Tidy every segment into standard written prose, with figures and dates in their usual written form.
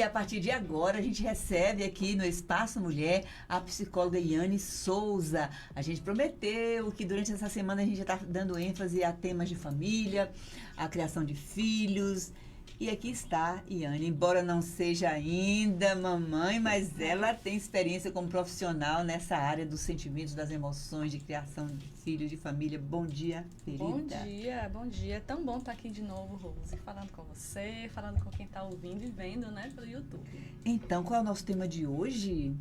E a partir de agora, a gente recebe aqui no Espaço Mulher a psicóloga Yane Souza. A gente prometeu que durante essa semana a gente já está dando ênfase a temas de família, a criação de filhos. E aqui está Yane, embora não seja ainda mamãe, mas ela tem experiência como profissional nessa área dos sentimentos, das emoções, de criação de filhos, de família. Bom dia, querida. Bom dia. É tão bom estar aqui de novo, Rose, falando com você, falando com quem está ouvindo e vendo, né, pelo YouTube. Então, qual é o nosso tema de hoje?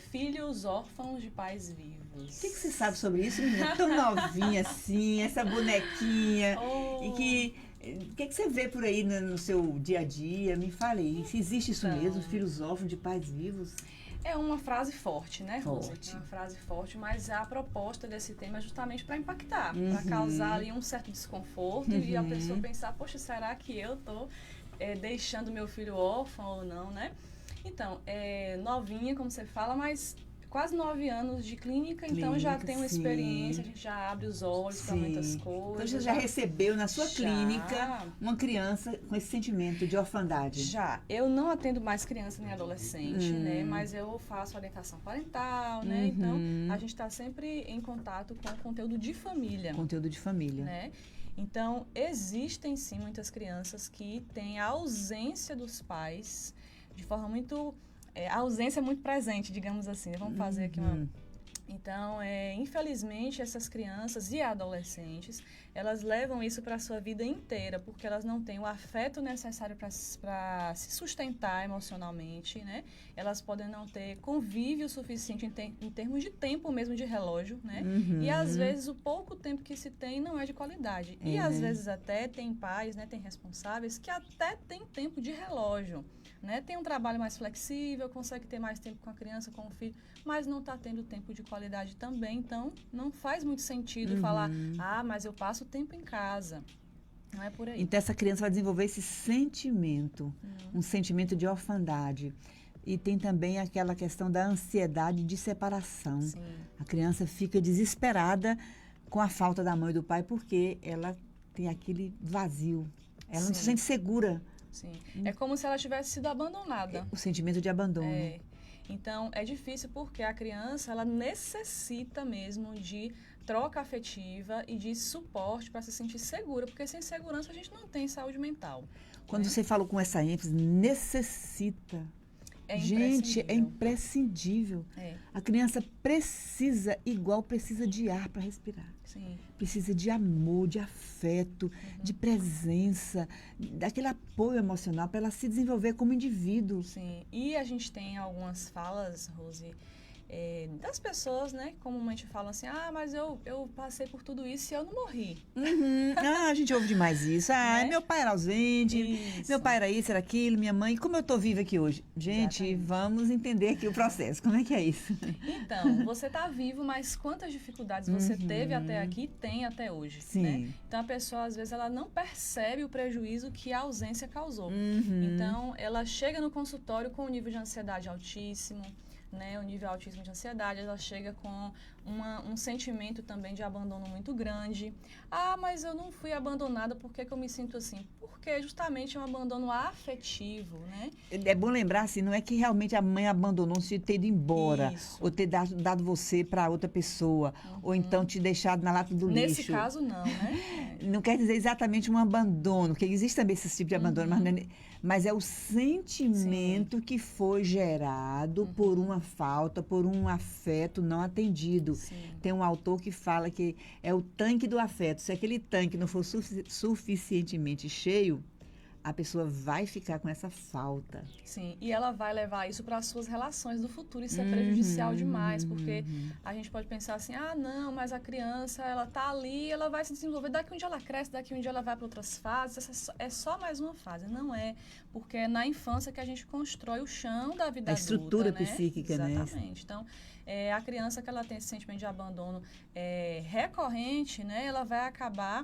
Filhos órfãos de pais vivos. O que você sabe sobre isso, menina? Tão novinha assim, essa bonequinha. Oh. E que... O que você vê por aí no seu dia a dia? Me fale aí, se existe isso mesmo, filhos órfãos de pais vivos? É uma frase forte, né, Rose? Forte. É uma frase forte, mas a proposta desse tema é justamente para impactar, para causar ali um certo desconforto e a pessoa pensar, poxa, será que eu estou deixando meu filho órfão ou não, né? Então, novinha, como você fala, mas quase 9 anos de clínica, então já tem uma experiência, a gente já abre os olhos para muitas coisas. Então você já recebeu na sua clínica uma criança com esse sentimento de orfandade? Já. Eu não atendo mais criança nem adolescente, né? Mas eu faço orientação parental, né? Então, a gente está sempre em contato com o conteúdo de família. Conteúdo de família. Né? Então, existem sim muitas crianças que têm a ausência dos pais de forma muito... a ausência é muito presente, digamos assim. Vamos fazer aqui uma... Então, infelizmente, essas crianças e adolescentes, elas levam isso para a sua vida inteira, porque elas não têm o afeto necessário para se sustentar emocionalmente, né? Elas podem não ter convívio suficiente em termos de tempo mesmo, de relógio, né? E, às vezes, o pouco tempo que se tem não é de qualidade. E, às vezes, até tem pais, né, tem responsáveis que até têm tempo de relógio, né? Tem um trabalho mais flexível, consegue ter mais tempo com a criança, com o filho, mas não está tendo tempo de qualidade também, então não faz muito sentido falar, mas eu passo tempo em casa. Não é por aí. Então essa criança vai desenvolver esse sentimento, um sentimento de orfandade. E tem também aquela questão da ansiedade de separação. Sim. A criança fica desesperada com a falta da mãe e do pai porque ela tem aquele vazio. Ela não se sente segura. Sim. É como se ela tivesse sido abandonada. O sentimento de abandono. Então, é difícil porque a criança, ela necessita mesmo de troca afetiva e de suporte para se sentir segura, porque sem segurança a gente não tem saúde mental. Quando você falou com essa ênfase, necessita. Gente, é imprescindível. A criança precisa de ar para respirar. Sim. Precisa de amor, de afeto, de presença, daquele apoio emocional para ela se desenvolver como indivíduo. Sim. E a gente tem algumas falas, Rose, das pessoas, né, comumente falam assim, mas eu passei por tudo isso e eu não morri. A gente ouve demais isso. Né? Meu pai era ausente, meu pai era isso, era aquilo, minha mãe, como eu tô viva aqui hoje? Gente, exatamente. Vamos entender aqui o processo, como é que é isso? Então, você tá vivo, mas quantas dificuldades você teve até aqui e tem até hoje? Sim. Né? Então, a pessoa, às vezes, ela não percebe o prejuízo que a ausência causou. Então, ela chega no consultório com um nível de ansiedade altíssimo, né, o nível altíssimo de ansiedade, ela chega com um sentimento também de abandono muito grande. Mas eu não fui abandonada, por que eu me sinto assim? Porque justamente é um abandono afetivo, né? É bom lembrar, assim, não é que realmente a mãe abandonou se ter ido embora, ou ter dado você para outra pessoa, ou então te deixado na lata do lixo. Nesse caso, não, né? Não quer dizer exatamente um abandono, porque existe também esse tipo de abandono, mas é o sentimento que foi gerado por uma falta, por um afeto não atendido. Sim. Tem um autor que fala que é o tanque do afeto. Se aquele tanque não for suficientemente cheio, a pessoa vai ficar com essa falta. Sim, e ela vai levar isso para as suas relações do futuro. Isso é prejudicial demais, porque a gente pode pensar assim, não, mas a criança, ela tá ali, ela vai se desenvolver, daqui um dia ela cresce, daqui um dia ela vai para outras fases, essa é só mais uma fase. Não é, porque é na infância que a gente constrói o chão da vida adulta, a estrutura né? psíquica, Exatamente. Então, a criança que ela tem esse sentimento de abandono recorrente, né, ela vai acabar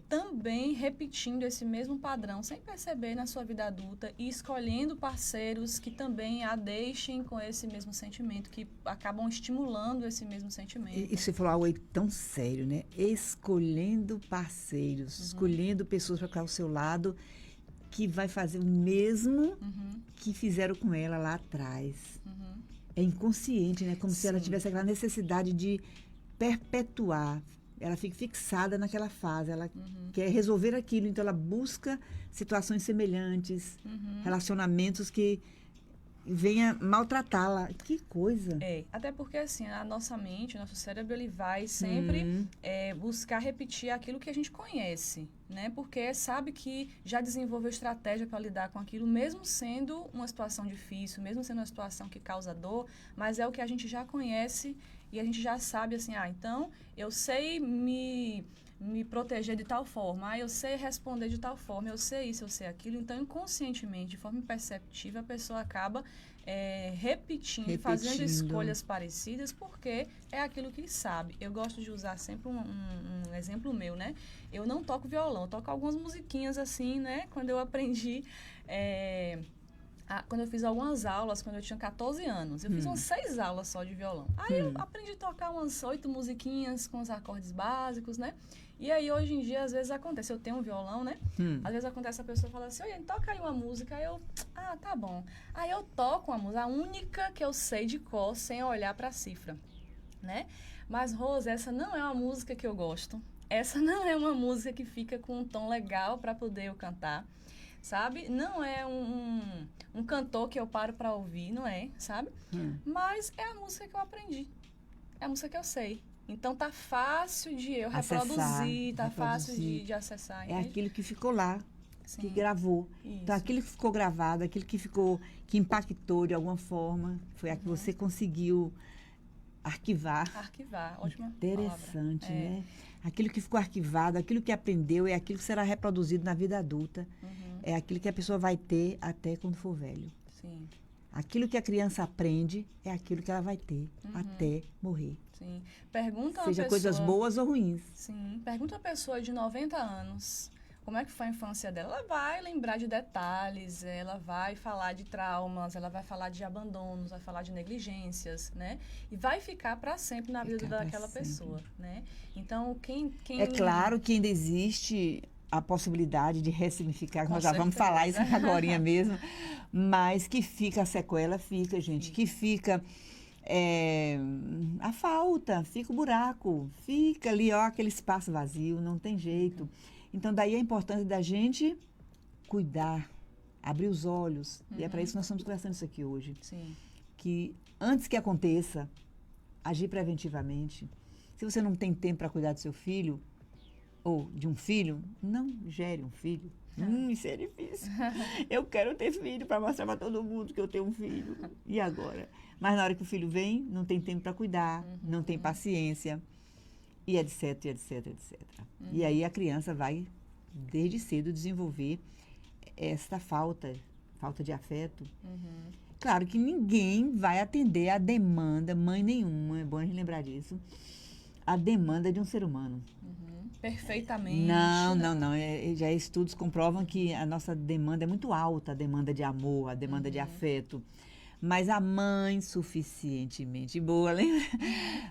também repetindo esse mesmo padrão, sem perceber na sua vida adulta e escolhendo parceiros que também a deixem com esse mesmo sentimento, que acabam estimulando esse mesmo sentimento. E você falou algo aí tão sério, né? Escolhendo parceiros, escolhendo pessoas para ficar ao seu lado que vai fazer o mesmo Uhum. que fizeram com ela lá atrás. Uhum. É inconsciente, né? Como se ela Sim. tivesse aquela necessidade de perpetuar. Ela fica fixada naquela fase, ela quer resolver aquilo, então ela busca situações semelhantes, relacionamentos que venha maltratá-la. Que coisa! Até porque assim, a nossa mente, o nosso cérebro, ele vai sempre buscar repetir aquilo que a gente conhece, né? Porque sabe que já desenvolveu estratégia para lidar com aquilo, mesmo sendo uma situação difícil, mesmo sendo uma situação que causa dor, mas é o que a gente já conhece e a gente já sabe assim, então eu sei me proteger de tal forma, eu sei responder de tal forma, eu sei isso, eu sei aquilo. Então, inconscientemente, de forma imperceptível, a pessoa acaba repetindo, fazendo escolhas parecidas, porque é aquilo que sabe. Eu gosto de usar sempre um exemplo meu, né? Eu não toco violão, eu toco algumas musiquinhas assim, né? Quando eu aprendi... quando eu fiz algumas aulas, quando eu tinha 14 anos. Eu fiz umas 6 aulas só de violão. Aí eu aprendi a tocar umas 8 musiquinhas com os acordes básicos, né? E aí, hoje em dia, às vezes acontece, eu tenho um violão, né? Às vezes acontece a pessoa fala assim, oi, toca aí uma música. Aí eu, tá bom. Aí eu toco uma música, a única que eu sei de cor, sem olhar pra cifra, né? Mas, Rose, essa não é uma música que eu gosto. Essa não é uma música que fica com um tom legal para poder eu cantar, sabe? Não é um cantor que eu paro para ouvir, não é, sabe? Mas é a música que eu aprendi. É a música que eu sei. Então, tá fácil de eu reproduzir, tá fácil de acessar. É aquilo que ficou lá, Sim. que gravou. Isso. Então, aquilo que ficou gravado, aquilo que impactou de alguma forma, foi a que você conseguiu arquivar. Arquivar, ótima Interessante, palavra. né? Aquilo que ficou arquivado, aquilo que aprendeu, é aquilo que será reproduzido na vida adulta. É aquilo que a pessoa vai ter até quando for velho. Sim. Aquilo que a criança aprende é aquilo que ela vai ter até morrer. Sim. Pergunta Seja uma pessoa, coisas boas ou ruins. Sim. Pergunta uma pessoa de 90 anos como é que foi a infância dela. Ela vai lembrar de detalhes, ela vai falar de traumas, ela vai falar de abandonos, vai falar de negligências, né? E vai ficar para sempre na vida daquela pessoa, né? Então, quem... É claro que ainda existe a possibilidade de ressignificar, que nós já vamos falar isso agorinha mesmo, mas que fica, a sequela fica, gente, Sim. que fica a falta, fica o buraco, fica ali, ó, aquele espaço vazio, não tem jeito. Então, daí a importância da gente cuidar, abrir os olhos, e é para isso que nós estamos conversando isso aqui hoje. Sim. Que antes que aconteça, agir preventivamente. Se você não tem tempo para cuidar do seu filho, ou de um filho, não gere um filho. Isso é difícil. Eu quero ter filho para mostrar para todo mundo que eu tenho um filho. E agora? Mas na hora que o filho vem, não tem tempo para cuidar, não tem paciência, e etc, etc, etc. E aí a criança vai, desde cedo, desenvolver esta falta de afeto. Claro que ninguém vai atender a demanda, mãe nenhuma, é bom a gente lembrar disso, a demanda de um ser humano. Perfeitamente. Não. Já estudos comprovam que a nossa demanda é muito alta, a demanda de amor, a demanda de afeto. Mas a mãe suficientemente boa, lembra?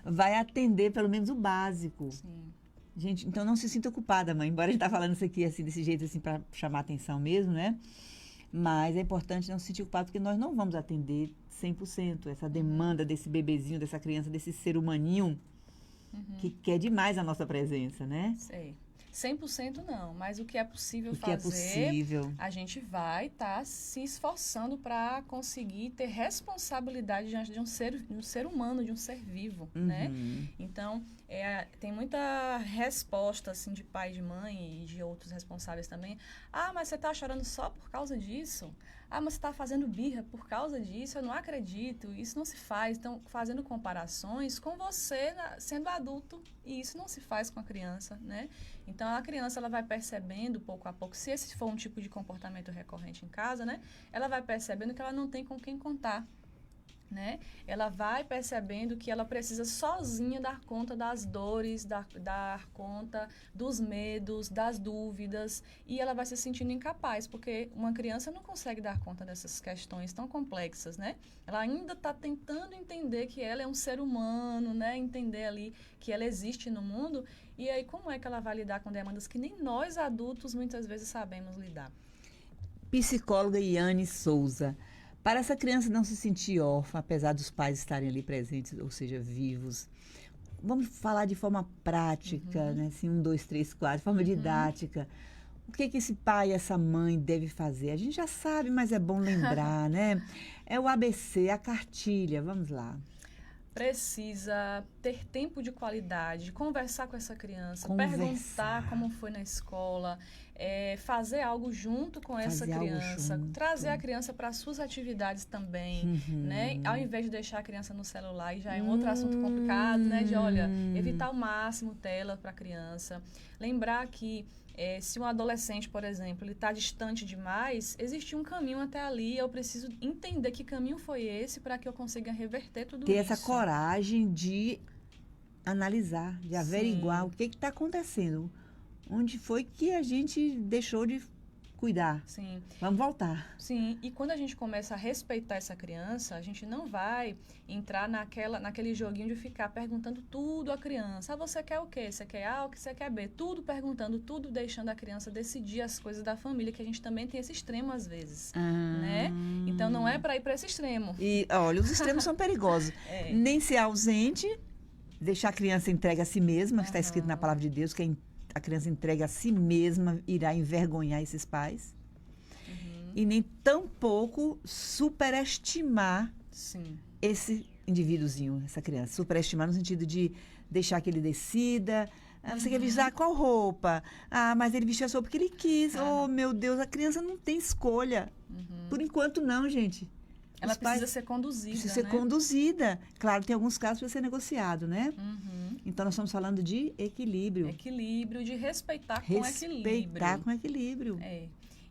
Vai atender pelo menos o básico. Sim. Gente, então não se sinta culpada, mãe. Embora a gente tá falando isso aqui assim, desse jeito assim, para chamar atenção mesmo, né? Mas é importante não se sentir culpado, porque nós não vamos atender 100% essa demanda desse bebezinho, dessa criança, desse ser humaninho que quer demais a nossa presença, né? Sei. 100% não, mas o que é possível O que é possível. a gente vai estar se esforçando para conseguir ter responsabilidade diante de um ser humano, de um ser vivo, né? Então, tem muita resposta, assim, de pai e de mãe e de outros responsáveis também. Mas você está chorando só por causa disso? Mas você está fazendo birra por causa disso? Eu não acredito, isso não se faz. Então, fazendo comparações com você sendo adulto, e isso não se faz com a criança, né? Então, a criança ela vai percebendo pouco a pouco, se esse for um tipo de comportamento recorrente em casa, né? Ela vai percebendo que ela não tem com quem contar, né? Ela vai percebendo que ela precisa sozinha dar conta das dores, dar conta dos medos, das dúvidas, e ela vai se sentindo incapaz, porque uma criança não consegue dar conta dessas questões tão complexas, né? Ela ainda está tentando entender que ela é um ser humano, né? Entender ali que ela existe no mundo, e aí como é que ela vai lidar com demandas que nem nós adultos muitas vezes sabemos lidar? Psicóloga Yane Souza. Para essa criança não se sentir órfã, apesar dos pais estarem ali presentes, ou seja, vivos, vamos falar de forma prática, né? Assim, 1, 2, 3, 4, de forma didática. O que esse pai e essa mãe deve fazer? A gente já sabe, mas é bom lembrar, né? É o ABC, a cartilha. Vamos lá. Precisa ter tempo de qualidade, conversar com essa criança, Conversar. Perguntar como foi na escola, fazer algo junto com essa Fazer algo criança, junto. trazer a criança para suas atividades também, né? Ao invés de deixar a criança no celular, e já é um outro assunto complicado, né? De, olha, evitar ao máximo tela para a criança. Lembrar que se um adolescente, por exemplo, ele está distante demais, existe um caminho até ali. Eu preciso entender que caminho foi esse para que eu consiga reverter tudo Ter isso. essa coragem de analisar, de averiguar o que está acontecendo. Onde foi que a gente deixou de cuidar? Sim. Vamos voltar. Sim, e quando a gente começa a respeitar essa criança, a gente não vai entrar naquele joguinho de ficar perguntando tudo à criança. Ah, você quer o quê? Você quer A ou você quer B? Tudo perguntando, tudo deixando a criança decidir as coisas da família, que a gente também tem esse extremo às vezes, né? Então não é para ir para esse extremo. E, olha, os extremos são perigosos. Nem ser ausente, deixar a criança entregue a si mesma, que está escrito na palavra de Deus, que a criança entregue a si mesma irá envergonhar esses pais. E nem tampouco superestimar esse indivíduozinho, essa criança. Superestimar no sentido de deixar que ele decida. Você quer vestir qual roupa? Mas ele vestiu a roupa porque ele quis. Oh, meu Deus, a criança não tem escolha. Por enquanto, não, gente. Ela precisa ser conduzida, Precisa ser conduzida. Claro, tem alguns casos que precisa ser negociado, né? Então, nós estamos falando de equilíbrio. Equilíbrio, de respeitar com equilíbrio. Respeitar com equilíbrio.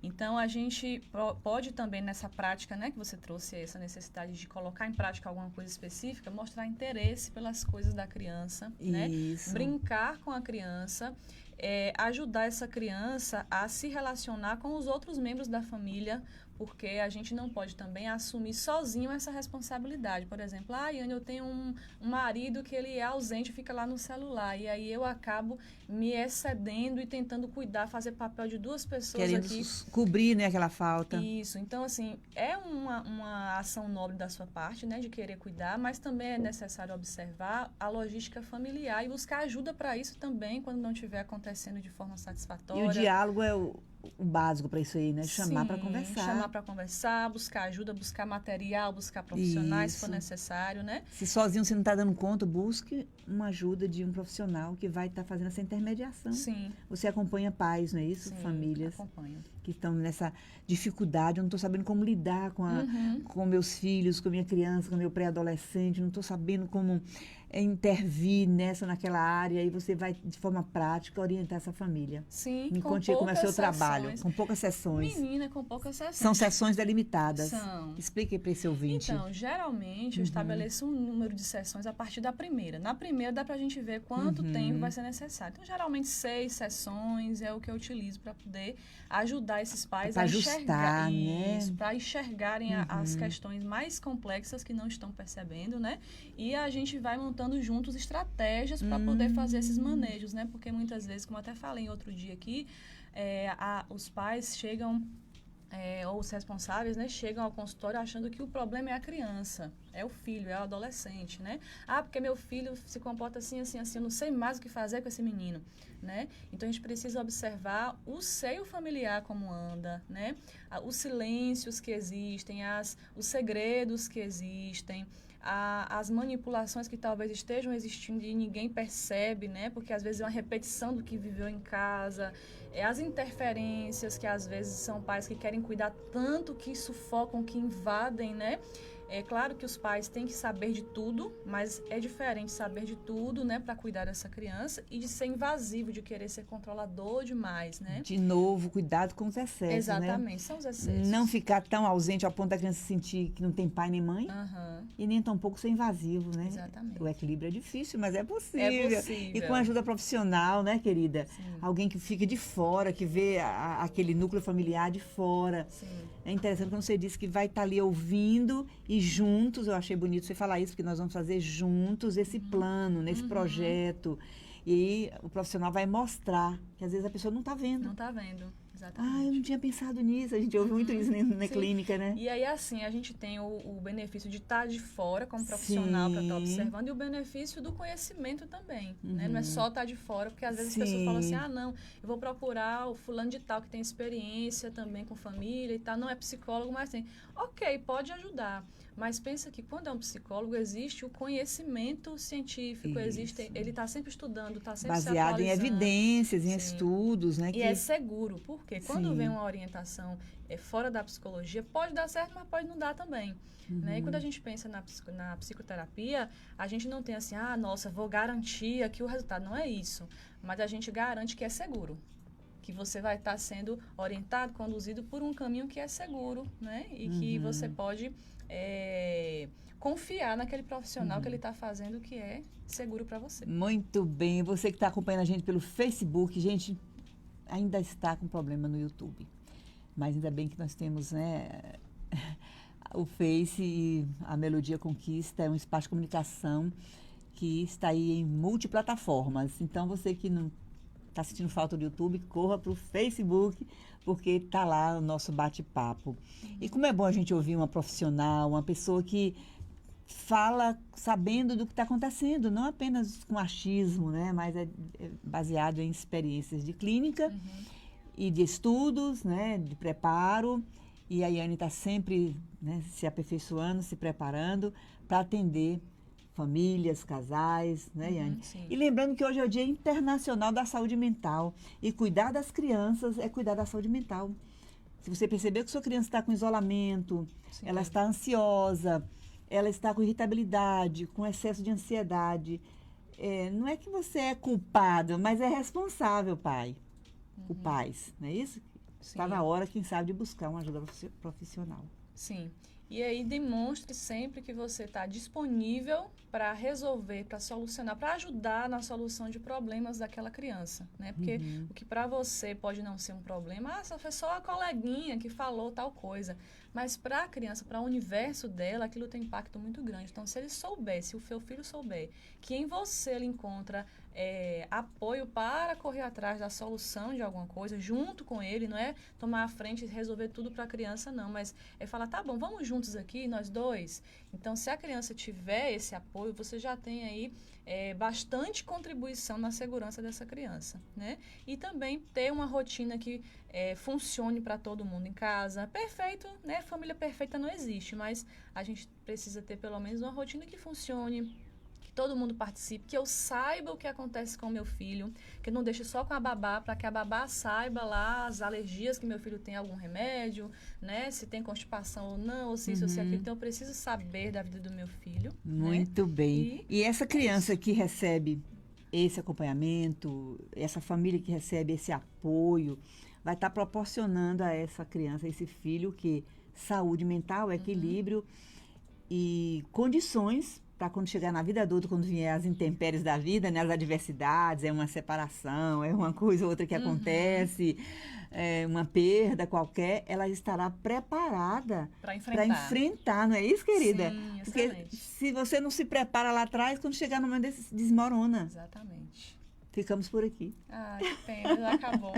Então, a gente pode também, nessa prática, né, que você trouxe essa necessidade de colocar em prática alguma coisa específica, mostrar interesse pelas coisas da criança, né? Brincar com a criança, ajudar essa criança a se relacionar com os outros membros da família, porque a gente não pode também assumir sozinho essa responsabilidade. Por exemplo, Yane, eu tenho um marido que ele é ausente, fica lá no celular, e aí eu acabo me excedendo e tentando cuidar, fazer papel de duas pessoas querendo aqui. Cobrir, né, aquela falta. Isso. Então, assim, é uma ação nobre da sua parte, né, de querer cuidar, mas também é necessário observar a logística familiar e buscar ajuda para isso também, quando não estiver acontecendo de forma satisfatória. E o diálogo é o básico para isso aí, né? Chamar para conversar. Chamar para conversar, buscar ajuda, buscar material, buscar profissionais, se for necessário, né? Se sozinho você não está dando conta, busque uma ajuda de um profissional que vai estar fazendo essa intermediação. Sim. Você acompanha pais, não é isso? Sim, famílias acompanho. Que estão nessa dificuldade. Eu não estou sabendo como lidar com meus filhos, com minha criança, com meu pré-adolescente. Não estou sabendo como intervir naquela área. E você vai, de forma prática, orientar essa família. Sim, Me conte como é o seu trabalho. Com poucas sessões. Menina, com poucas sessões. São sessões delimitadas. São. Explique para esse ouvinte. Então, geralmente, eu estabeleço um número de sessões a partir da primeira. Na primeira, dá para a gente ver quanto tempo vai ser necessário. Então, geralmente, 6 sessões é o que eu utilizo para poder ajudar esses pais a enxergar, né? Para enxergarem as questões mais complexas que não estão percebendo, né? E a gente vai montando juntos estratégias para poder fazer esses manejos, né? Porque muitas vezes, como eu até falei outro dia aqui, os pais chegam, ou os responsáveis, né, chegam ao consultório achando que o problema é a criança, é o filho, é o adolescente, né? Porque meu filho se comporta assim, assim, assim, eu não sei mais o que fazer com esse menino, né? Então, a gente precisa observar o seio familiar como anda, né? Os silêncios que existem, os segredos que existem, as manipulações que talvez estejam existindo e ninguém percebe, né? Porque às vezes é uma repetição do que viveu em casa, as interferências que às vezes são pais que querem cuidar tanto que sufocam, que invadem, né? É claro que os pais têm que saber de tudo, mas é diferente saber de tudo, né, para cuidar dessa criança e de ser invasivo, de querer ser controlador demais, né? De novo, cuidado com os excessos, exatamente, né? São os excessos. Não ficar tão ausente ao ponto da criança sentir que não tem pai nem mãe e nem tampouco ser invasivo, né? Exatamente. O equilíbrio é difícil, mas é possível. É possível. E com ajuda profissional, né, querida? Sim. Alguém que fica de fora, que vê aquele núcleo familiar de fora. Sim. É interessante quando você disse que vai estar ali ouvindo e juntos, eu achei bonito você falar isso, porque nós vamos fazer juntos esse plano, nesse projeto. E o profissional vai mostrar que às vezes a pessoa não está vendo. Não está vendo. Exatamente. Eu não tinha pensado nisso. A gente ouve muito isso na Sim. clínica, né? E aí, assim, a gente tem o benefício de estar de fora como profissional para estar observando e o benefício do conhecimento também, né? Não é só estar de fora, porque às vezes as pessoas falam assim, não, eu vou procurar o fulano de tal que tem experiência também com família e tal, não é psicólogo, mas tem. Ok, pode ajudar, mas pensa que quando é um psicólogo existe o conhecimento científico, ele está sempre estudando, está sempre se baseado em atualizando. evidências, em estudos, né? E é seguro, porque quando vem uma orientação fora da psicologia, pode dar certo, mas pode não dar também. Né? E quando a gente pensa na psicoterapia, a gente não tem assim, nossa, vou garantir aqui o resultado. Não é isso. Mas a gente garante que é seguro. Que você vai estar sendo orientado, conduzido por um caminho que é seguro, né? E que você pode confiar naquele profissional que ele está fazendo que é seguro para você. Muito bem. Você que está acompanhando a gente pelo Facebook, gente, ainda está com problema no YouTube. Mas ainda bem que nós temos, né, o Face e a Melodia Conquista, é um espaço de comunicação que está aí em multiplataformas. Então, você que não está sentindo falta do YouTube, corra para o Facebook, porque está lá o nosso bate-papo. E como é bom a gente ouvir uma profissional, uma pessoa que fala sabendo do que está acontecendo, não apenas com achismo, né, mas é baseado em experiências de clínica e de estudos, né, de preparo. E a Yane está sempre, né, se aperfeiçoando, se preparando para atender famílias, casais, né, Yane? E lembrando que hoje é o Dia Internacional da Saúde Mental. E cuidar das crianças é cuidar da saúde mental. Se você perceber que sua criança está com isolamento, ela está ansiosa, ela está com irritabilidade, com excesso de ansiedade, não é que você é culpado, mas é responsável, pai. O pais, não é isso? Está na hora, quem sabe, de buscar uma ajuda profissional. Sim. E aí demonstre sempre que você está disponível para resolver, para solucionar, para ajudar na solução de problemas daquela criança, né? Porque o que para você pode não ser um problema, foi só a coleguinha que falou tal coisa. Mas para a criança, para o universo dela, aquilo tem impacto muito grande. Então, se ele souber, se o seu filho souber que em você ele encontra apoio para correr atrás da solução de alguma coisa, junto com ele, não é tomar a frente e resolver tudo para a criança, não, mas é falar, tá bom, vamos juntos aqui, nós dois. Então, se a criança tiver esse apoio, você já tem aí bastante contribuição na segurança dessa criança, né? E também ter uma rotina que funcione para todo mundo em casa. Perfeito, né? Família perfeita não existe, mas a gente precisa ter pelo menos uma rotina que funcione, que todo mundo participe, que eu saiba o que acontece com o meu filho, que eu não deixe só com a babá, para que a babá saiba lá as alergias que meu filho tem, algum remédio, né? Se tem constipação ou não, ou se isso ou se aquilo. Então, eu preciso saber da vida do meu filho. Muito né? bem. E essa criança que recebe esse acompanhamento, essa família que recebe esse apoio, vai estar proporcionando a essa criança, a esse filho, que saúde mental, equilíbrio e condições para quando chegar na vida adulta, quando vier as intempéries da vida, né, as adversidades, uma separação, uma coisa ou outra que acontece, uma perda qualquer, ela estará preparada para enfrentar, não é isso, querida? Sim, porque excelente. Se você não se prepara lá atrás, quando chegar no momento desse, desmorona. Exatamente. Ficamos por aqui. Que pena, já acabou.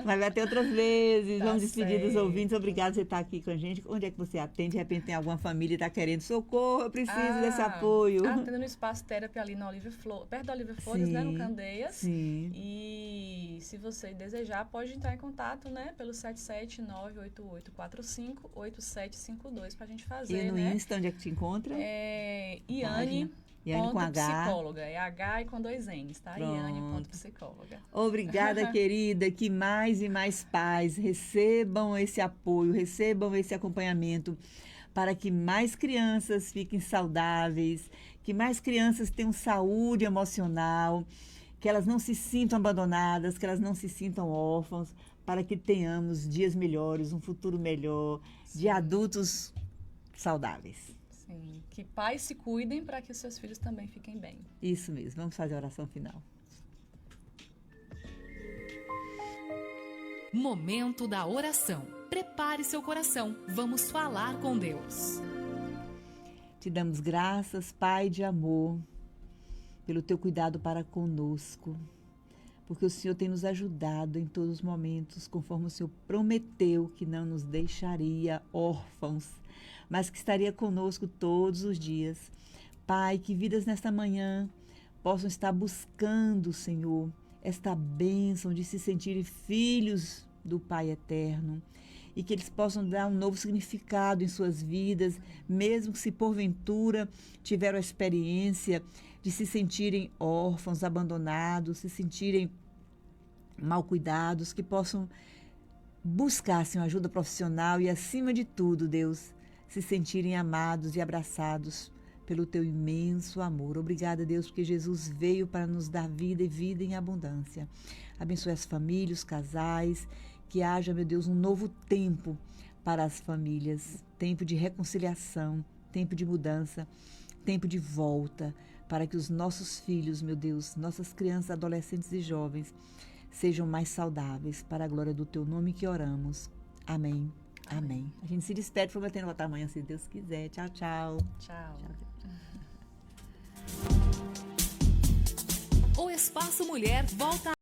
Mas vai ter outras vezes. Tá Vamos despedir dos certo. ouvintes. Obrigada por você estar aqui com a gente. Onde é que você atende? De repente tem alguma família que está querendo socorro, eu preciso desse apoio. Atendo no Espaço Terapia ali na Oliver Flores, perto da Oliver Flores, né, no Candeias. Sim. E se você desejar, pode entrar em contato, né, pelo 77988458752 pra gente fazer, E no né? Insta, onde é que te encontra? Iane com H. psicóloga, é H e com 2 N's, tá? Iane.psicóloga. Obrigada, querida, que mais e mais pais recebam esse apoio, recebam esse acompanhamento, para que mais crianças fiquem saudáveis, que mais crianças tenham saúde emocional, que elas não se sintam abandonadas, que elas não se sintam órfãos, para que tenhamos dias melhores, um futuro melhor, de adultos saudáveis. Sim, que pais se cuidem para que os seus filhos também fiquem bem. Isso mesmo, vamos fazer a oração final. Momento da oração. Prepare seu coração, vamos falar com Deus. Te damos graças, Pai de amor, pelo teu cuidado para conosco, porque o Senhor tem nos ajudado em todos os momentos, conforme o Senhor prometeu que não nos deixaria órfãos, mas que estaria conosco todos os dias. Pai, que vidas nesta manhã possam estar buscando, Senhor, esta bênção de se sentirem filhos do Pai eterno, e que eles possam dar um novo significado em suas vidas, mesmo que se porventura tiveram a experiência de se sentirem órfãos, abandonados, se sentirem mal cuidados, que possam buscar, Senhor, ajuda profissional e, acima de tudo, Deus, se sentirem amados e abraçados pelo Teu imenso amor. Obrigada, Deus, porque Jesus veio para nos dar vida e vida em abundância. Abençoe as famílias, os casais, que haja, meu Deus, um novo tempo para as famílias, tempo de reconciliação, tempo de mudança, tempo de volta, para que os nossos filhos, meu Deus, nossas crianças, adolescentes e jovens sejam mais saudáveis, para a glória do Teu nome que oramos. Amém. Amém. A gente se despede, prometendo voltar amanhã, se Deus quiser. Tchau, tchau. Tchau. O Espaço Mulher volta